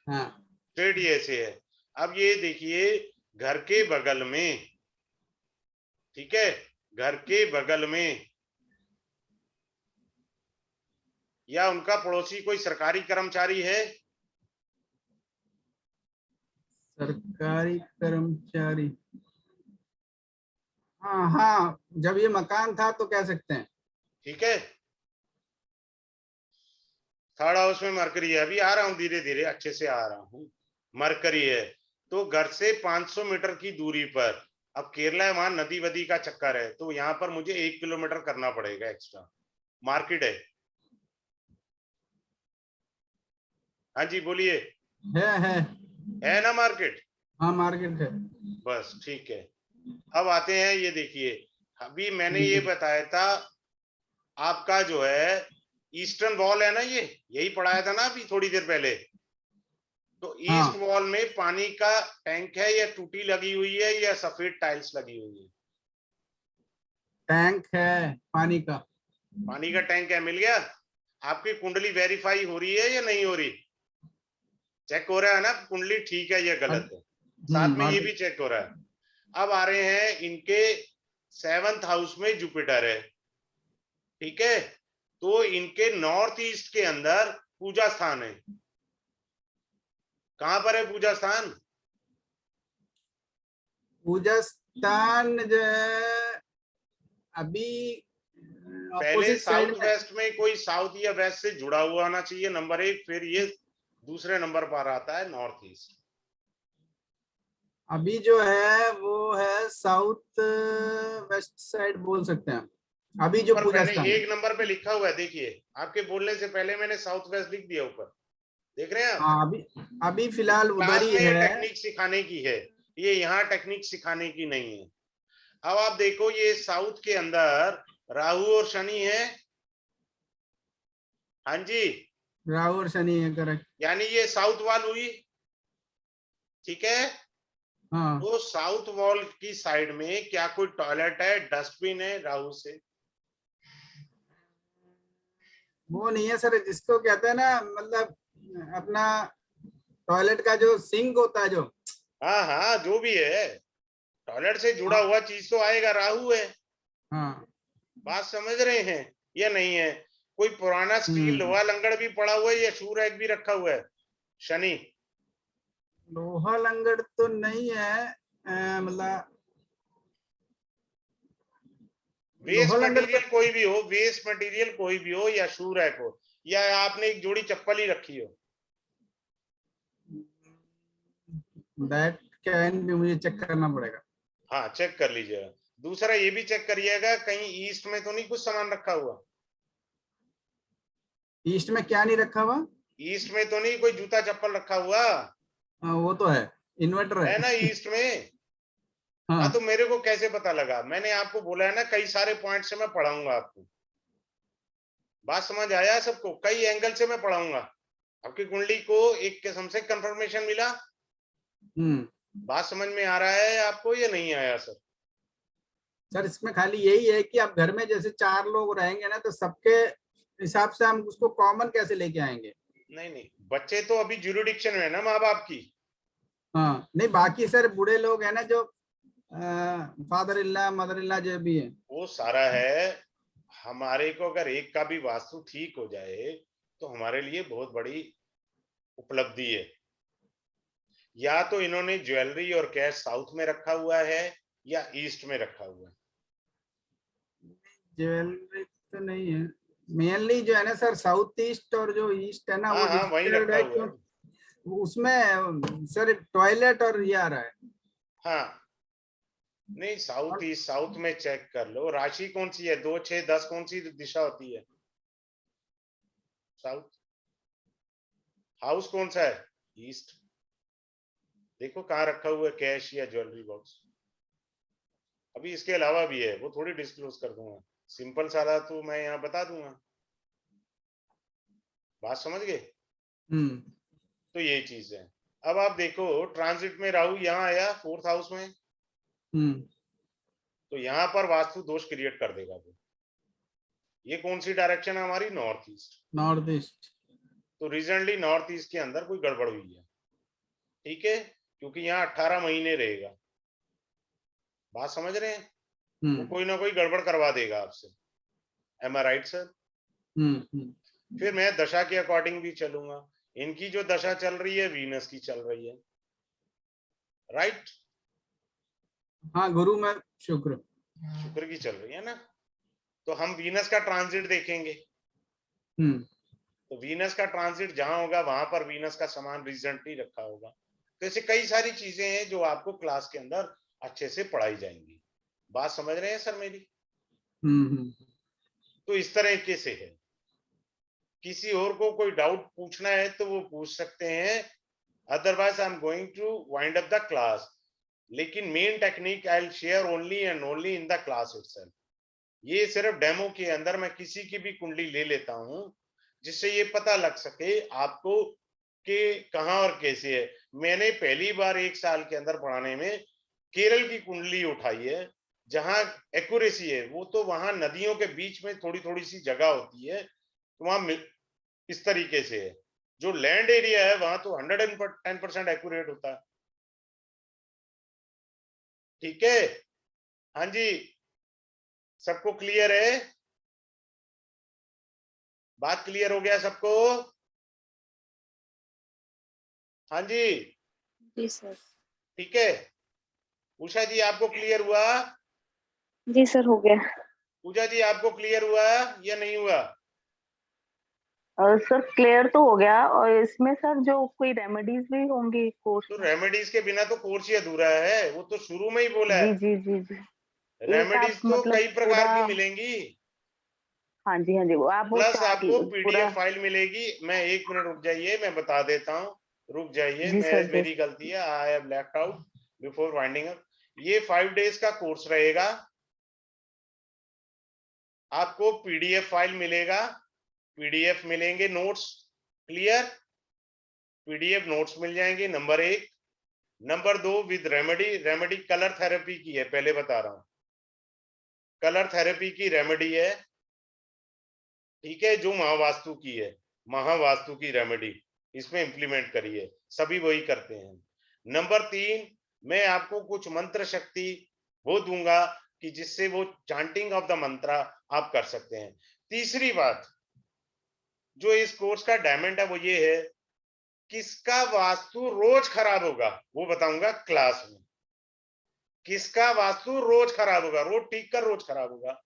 हाँ। स्टेट ये ऐसे है। अब ये देखिए, घर के बगल में, ठीक है, घर के बगल में या उनका पड़ोसी कोई सरकारी कर्मचारी है? सरकारी कर्मचारी, हाँ हाँ, जब ये मकान था तो कह सकते हैं। ठीक है। थर्ड हाउस में मरकरी है, अभी आ रहा हूं, धीरे धीरे अच्छे से आ रहा हूं। मरकरी है तो घर से 500 मीटर की दूरी पर। अब केरला है, वहां नदी वदी का चक्कर है, तो यहाँ पर मुझे 1 किलोमीटर करना पड़ेगा एक्स्ट्रा। मार्केट हाँ जी बोलिए। है। है ना मार्केट? हाँ मार्केट है। बस ठीक है। अब आते हैं, ये देखिए, अभी मैंने ये बताया था आपका जो है ईस्टर्न वॉल है ना, ये यही पढ़ाया था ना अभी थोड़ी देर पहले। तो ईस्ट हाँ वॉल में पानी का टैंक है, या टूटी लगी हुई है, या सफेद टाइल्स लगी हुई है? टैंक है पानी का। पानी का टैंक है, मिल गया। आपकी कुंडली वेरीफाई हो रही है या नहीं हो रही? चेक हो रहा है ना कुंडली ठीक है या गलत है? साथ में ये भी चेक हो रहा है। अब आ रहे हैं इनके 7th हाउस में जुपिटर है, ठीक है। तो इनके नॉर्थ ईस्ट के अंदर पूजा स्थान है। कहां पर है पूजा स्थान? पूजा स्थान जो है अभी पहले अपोजिट साइड साउथ में। वेस्ट में कोई साउथ या वेस्ट से जुड़ा हुआ आना चाहिए, नंबर 1। फिर ये दूसरे नंबर पर आता है नॉर्थ ईस्ट। अभी जो है वो है साउथ वेस्ट साइड बोल सकते हैं, अभी जो ऊपर पूजा मैंने स्थान है। 1 नंबर पे लिखा हुआ है, देखिए आपके बोलने से पहले मैंने साउथ वेस्ट लिख दिया ऊपर, देख रहे हैं आप? हाँ अभी अभी फिलहाल उधर क्लास ही में ये है। टेक्निक सिखाने की है, ये यहाँ टेक्निक सिखाने की नहीं है। अब आप देखो, ये साउथ के अंदर राहु और शनि है। हाँ जी, राहु और शनि है, करेक्ट। यानी ये साउथ वॉल हुई, ठीक है। हाँ तो साउथ वॉल की साइड में क्या कोई टॉयलेट है, डस्टबिन है राहु से? वो नहीं है सर, जिसको कहते हैं ना, मतलब अपना टॉयलेट का जो सिंक होता है जो। हाँ हाँ जो भी है, टॉयलेट से जुड़ा हाँ हुआ चीज तो आएगा, राहु है। हाँ। बात समझ रहे हैं या नहीं है? कोई पुराना स्टील हम्म। लोहा लंगड़ भी पड़ा हुआ है, या शू रैक भी रखा हुआ है? शनि। लोहा लंगड़ तो नहीं है, मतलब लोहा वेस्ट लंगड़ तो मटेरियल कोई भी हो, वेस्ट मटेरियल कोई भी हो, या शू रैक हो, या आपने एक जोड़ी चप्पल ही रखी हो? दैट कैन भी, मुझे चेक करना पड़ेगा। हाँ चेक कर लीजिएगा। दूसरा ये भी चेक करिएगा, कहीं ईस्ट में तो नहीं कुछ सामान रखा हुआ? ईस्ट में क्या नहीं रखा हुआ? ईस्ट में तो नहीं कोई जूता चप्पल रखा हुआ? हाँ, वो तो है, इन्वर्टर है ना है। ईस्ट में? हाँ तो हाँ मेरे को कैसे पता लगा? मैंने आपको बोला है ना, कई सारे पॉइंट से मैं पढ़ाऊंगा आपको। बात समझ आया सबको? कई एंगल से मैं पढ़ाऊंगा आपकी कुंडली को। एक किस्म से कंफर्मेशन मिला। हम्म। बात समझ में आ रहा है आपको या नहीं आया सर? सर इसमें खाली यही है कि आप घर में जैसे 4 लोग रहेंगे ना, तो सबके हिसाब से हम उसको कॉमन कैसे लेके आएंगे। नहीं नहीं, बच्चे तो अभी ज्यूरिडिक्शन में है ना माँ बाप की। हाँ नहीं, बाकी सर बूढ़े लोग है ना जो फादर इल्ला मदर इल्ला जो भी है, वो सारा है। हमारे को अगर एक का भी वास्तु ठीक हो जाए तो हमारे लिए बहुत बड़ी उपलब्धि है। या तो इन्होंने ज्वेलरी और कैश साउथ में रखा हुआ है या ईस्ट में रखा हुआ है। ज्वेलरी तो नहीं है, मेनली जो है ना सर साउथ ईस्ट और जो ईस्ट है ना वो हाँ हाँ, वहीं डिस्टर्ब रखा है, हुआ है। क्यों उसमें सर टॉयलेट और ये आ रहा है। हाँ नहीं, साउथ और ईस्ट, साउथ में चेक कर लो। राशि कौन सी है? 2 6 10 कौन सी दिशा होती है? साउथ। हाउस कौन सा है? ईस्ट। देखो कहाँ रखा हुआ है कैश या ज्वेलरी बॉक्स। अभी इसके अलावा भी है, वो थोड़ी डिस्क्लोज कर दूंगा। सिंपल सारा तो मैं यहाँ बता दूंगा। बात समझ गए? तो ये चीज है। अब आप देखो, ट्रांजिट में राहु यहाँ आया 4th हाउस में, तो यहाँ पर वास्तु दोष क्रिएट कर देगा वो। ये कौन सी डायरेक्शन है हमारी? North east. North east. तो रिसेंटली नॉर्थ ईस्ट के अंदर कोई गड़बड़ हुई है, ठीक है, क्योंकि यहाँ 18 महीने रहेगा। बात समझ रहे हैं? वो कोई ना कोई गड़बड़ करवा देगा आपसे। M I right sir? फिर मैं दशा के अकॉर्डिंग भी चलूंगा। इनकी जो दशा चल रही है वीनस की चल रही है, राइट? हाँ गुरु में शुक्र। शुक्र की चल रही है ना, तो हम वीनस का ट्रांजिट देखेंगे। तो वीनस का ट्रांजिट जहां होगा वहां पर वीनस का समान रिजेंटली रखा होगा। तो ऐसे कई सारी चीजें हैं जो आपको क्लास के अंदर अच्छे से पढ़ाई जाएंगी। बात समझ रहे हैं सर मेरी? तो इस तरीके से है। किसी और को कोई डाउट पूछना है तो वो पूछ सकते हैं, otherwise I am going to wind up the class. लेकिन main technique I will share only and only in the class itself. ये सिर्फ डेमो के अंदर मैं किसी की भी कुंडली ले लेता हूं, जिससे ये पता लग सके आपको कि कहां और कैसे है। मैंने पहली बार 1 साल के अंदर पढ़ाने में केरल की कुंडली उठाई है, जहां एक्यूरेसी है। वो तो वहां नदियों के बीच में थोड़ी थोड़ी सी जगह होती है, तो वहां इस तरीके से है। जो लैंड एरिया है वहां तो 110% एक्यूरेट होता है। ठीक है? हाँ जी, सबको क्लियर है? बात क्लियर हो गया सबको? हाँ जी, जी सर। ठीक है। उषा जी आपको क्लियर हुआ? जी सर हो गया। पूजा जी आपको क्लियर हुआ या नहीं हुआ? सर क्लियर तो हो गया, और इसमें सर जो कोई रेमेडीज भी होंगी कोर्स तो में? रेमेडीज के बिना तो कोर्स ही अधूरा है। वो तो शुरू में ही बोला है। जी जी जी जी। एक आप रेमेडीज तो मतलब कई प्रकार पूरा, की मिलेंगी, हाँ जी हाँ जी, वो आप वो प्लस चार्ट आपको पूरा। पीडीएफ फाइल मिलेगी। मैं 1 मिनट रुक जाइए, मैं बता देता हूँ। रुक जाइए, जी सर जी। मेरी गलती है। I have left out before winding up. ये 5 डेज का कोर्स रहेगा। आपको पीडीएफ फाइल मिलेगा, पीडीएफ मिलेंगे, नोट्स। क्लियर? पीडीएफ नोट्स मिल जाएंगे, number 1। Number 2, with remedy. Remedy colour therapy की है, पहले बता रहा हूं। कलर थेरेपी की रेमेडी है, ठीक है, जो महावास्तु की है। महावास्तु की रेमेडी इसमें इंप्लीमेंट करी है, सभी वही करते हैं। नंबर 3, मैं आपको कुछ मंत्र शक्ति वो दूंगा कि जिससे वो चांटिंग ऑफ द मंत्रा आप कर सकते हैं। तीसरी बात, जो इस कोर्स का डायमंड है वो ये है, किसका वास्तु रोज खराब होगा वो बताऊंगा क्लास में। किसका वास्तु रोज खराब होगा, रोज ठीक कर रोज खराब होगा,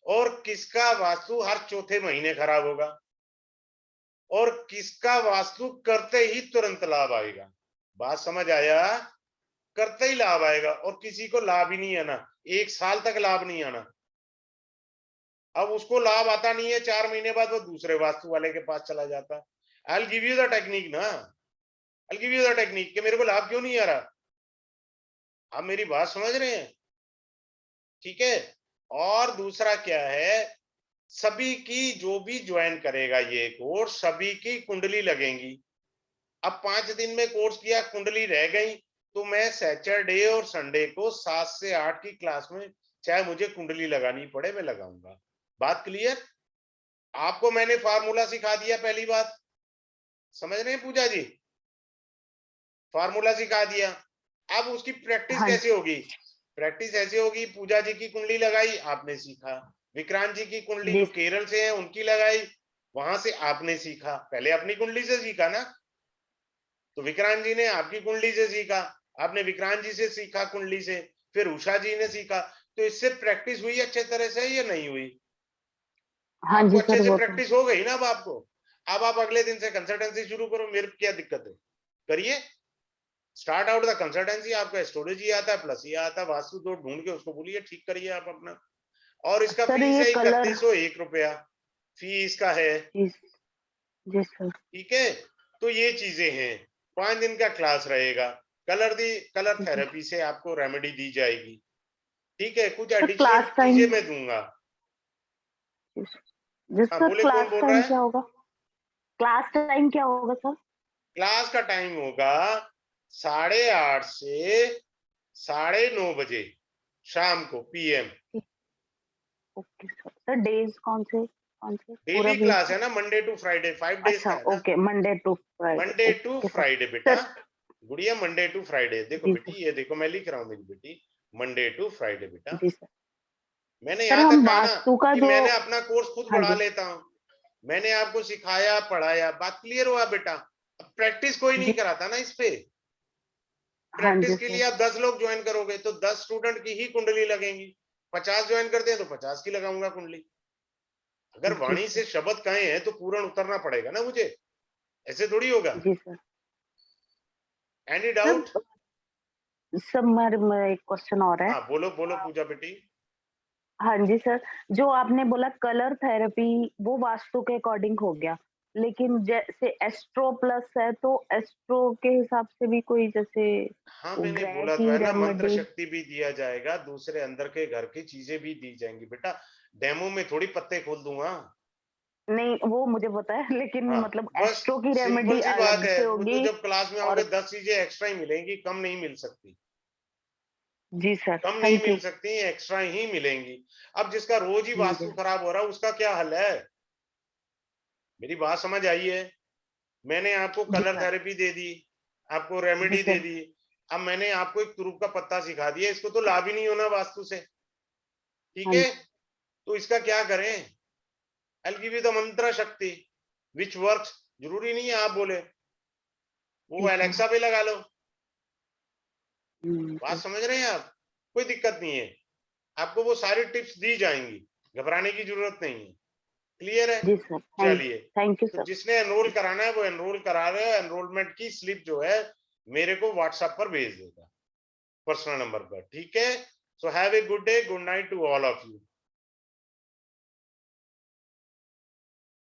और किसका वास्तु हर चौथे महीने खराब होगा, और किसका वास्तु करते ही तुरंत लाभ आएगा। बात समझ आया? करते ही लाभ आएगा, और किसी को लाभ ही नहीं आना, 1 साल तक लाभ नहीं आना। अब उसको लाभ आता नहीं है, 4 महीने बाद वो दूसरे वास्तु वाले के पास चला जाता है। I will give you the technique ना, I will give you the technique कि मेरे को लाभ क्यों नहीं आ रहा। आप मेरी बात समझ रहे हैं? ठीक है। और दूसरा क्या है, सभी की जो भी ज्वाइन करेगा ये कोर्स, सभी की कुंडली लगेंगी। अब 5 दिन में कोर्स किया, कुंडली रह गई, तो मैं सैटरडे और संडे को 7 से 8 की क्लास में, चाहे मुझे कुंडली लगानी पड़े, मैं लगाऊंगा। बात क्लियर? आपको मैंने फार्मूला सिखा दिया, पहली बात। समझ रहे हैं पूजा जी? फार्मूला सिखा दिया। अब उसकी प्रैक्टिस हाँ कैसे होगी? प्रैक्टिस ऐसे होगी, पूजा जी की कुंडली लगाई, आपने सीखा। विक्रांत जी की कुंडली जी जो केरल से है उनकी लगाई, वहां से आपने सीखा। पहले अपनी कुंडली से सीखा ना, तो विक्रांत जी ने आपकी कुंडली से सीखा, आपने विक्रांत जी से सीखा कुंडली से, फिर उषा जी ने सीखा। तो इससे प्रैक्टिस हुई अच्छे तरह से या नहीं हुई? हाँ आपको जी अच्छे सर, से वो तो प्रैक्टिस हो गई ना अब आपको। अब आप अगले दिन से कंसल्टेंसी शुरू करो, मेरे क्या दिक्कत है, करिए। Start out the consultancy. आपको एस्ट्रोलॉजी आता है, प्लस ये आता है, वास्तु तो ढूंढ के उसको बोलिए ठीक करिए आप अपना। और इसका सर फीस ये है कलर। 3101 रुपया फीस का है, जी जी सर। ठीक है। तो ये चीजें हैं, 5 दिन का क्लास रहेगा। कलर थेरेपी से आपको रेमेडी दी जाएगी, ठीक है। कुछ सर एडिशनल क्लास टाइम। चीजें मैं दूंगा। जी हाँ सर, बोले, कौन क्लास बोल रहा टाइम है? क्या होगा? क्लास टाइम क्या होगा सर? क्लास का टाइम होगा 8:30 से 9:30 बजे शाम को, PM। Okay sir. Sir days कौन से पूरा डेली वीक क्लास का? है ना, मंडे टू फ्राइडे, 5 डेज अच्छा का है ना। Okay, Monday to Friday, Monday to okay sir. Friday बेटा, सर गुड़िया, मंडे टू फ्राइडे। देखो जी सर। बेटी, ये देखो मैं लिख रहा हूँ मेरी बेटी, मंडे टू फ्राइडे बेटा। जी सर। मैंने सर यहाँ तक हम कहा ना वास्तु का कि जो। मैंने अपना कोर्स खुद हाँ बढ़ा जी। लेता हूँ, मैंने आपको सिखाया पढ़ाया, बात क्लियर हुआ बेटा। अब प्रैक्टिस कोई नहीं जी कराता ना इस पे। हाँ प्रैक्टिस जी के सर। लिए आप 10 लोग ज्वाइन करोगे तो 10 स्टूडेंट की ही कुंडली लगेंगी। 50 ज्वाइन करते हैं तो 50 की लगाऊंगा कुंडली। अगर जी वाणी सर। से शब्द कहे हैं तो पूर्ण उतरना पड़ेगा ना मुझे, ऐसे थोड़ी होगा। जी sir. Any sir doubt? Sir मेरा एक क्वेश्चन और है। हाँ बोलो बोलो पूजा बेटी। हाँ जी सर, जो आपने बोला कलर थेरेपी वो वास्तु के अकॉर्डिंग हो गया, लेकिन जैसे एस्ट्रो प्लस है तो एस्ट्रो के हिसाब से भी कोई जैसे हाँ मैंने ग्रह बोला तो की है ना, मंत्र रेमेडी। शक्ति भी दिया जाएगा, दूसरे अंदर के घर की चीजें भी दी जाएंगी बेटा। डेमो में थोड़ी पत्ते खोल दूंगा। नहीं वो मुझे पता है, लेकिन हाँ मतलब बस, एस्ट्रो की सिंपल रेमेडी सी बात अलग है, से वो तो होगी। जब क्लास में आओगे और 10 चीजें एक्स्ट्रा ही मिलेंगी, कम नहीं मिल सकती। जी सर, कम नहीं थैंक मिल यू। सकती, एक्स्ट्रा ही मिलेंगी। अब जिसका रोज ही जी वास्तु खराब हो रहा है उसका क्या हल है? मेरी बात समझ आई है? मैंने आपको जी कलर सर। थेरेपी दे दी, आपको जी रेमेडी दे सर। दी। अब मैंने आपको एक तुरुप का पत्ता सिखा दिया, इसको तो लाभ ही नहीं होना वास्तु से, ठीक हाँ है। जी। तो इसका क्या करें? I'll give you the मंत्र शक्ति which works। जरूरी नहीं है आप बोले, वो ठीक है। एलेक्सा पे लगा लो। बात जी समझ रहे हैं आप? कोई दिक्कत नहीं है, आपको वो सारी टिप्स दी जाएंगी, घबराने की जरूरत नहीं है। क्लियर है? जी सर, चलिए, थैंक यू तो सर। जिसने एनरोल कराना है वो एनरोल करा रहे हैं। एनरोलमेंट की स्लिप जो है मेरे को व्हाट्सएप पर भेज देगा, पर्सनल नंबर पर, ठीक है। So have a good day, good night to all of you.